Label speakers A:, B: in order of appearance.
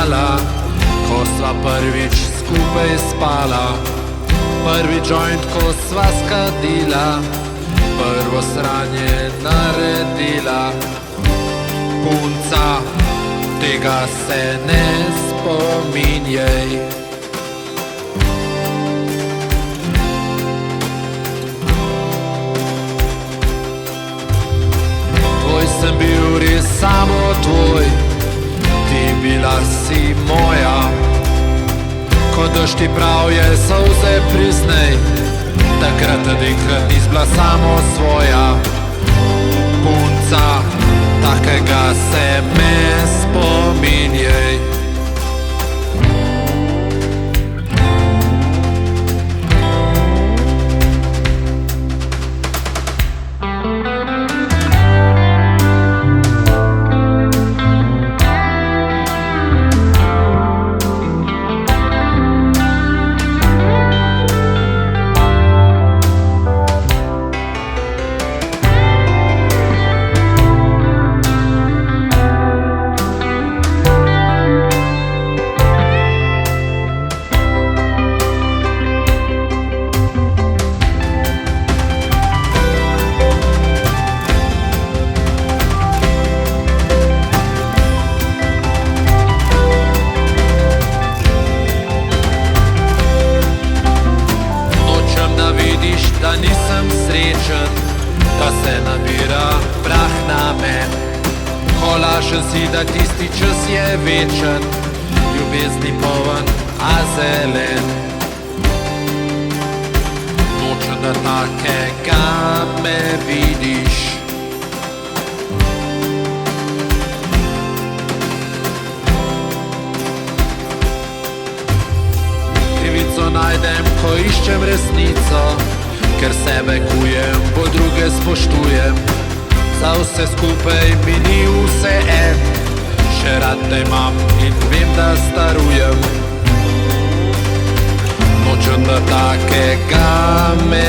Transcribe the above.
A: znala, ko sva prvič skupaj spala. Prvi joint, ko sva skadila, prvo sranje naredila. Punca, tega se ne spominjaj. Tvoj sem bil res samo tvoj, ti bila si moja. Ko daš ti prav je solze prisnej, takrat enkrat nis bila samo svoja. Punca, takega se me spominjaj. Da nisem srečen, da se nabira prah name. Ko lažem si, da tisti čas je večen, ljubezni poln, a zelen. Nočem, da takega me vidiš. Krivico najdem, ko iščem resnico, ker sebe kujem, po druge spoštujem. Za vse skupaj mi ni vse en, še rad te imam in vem, da starujem. Nočem, da takega me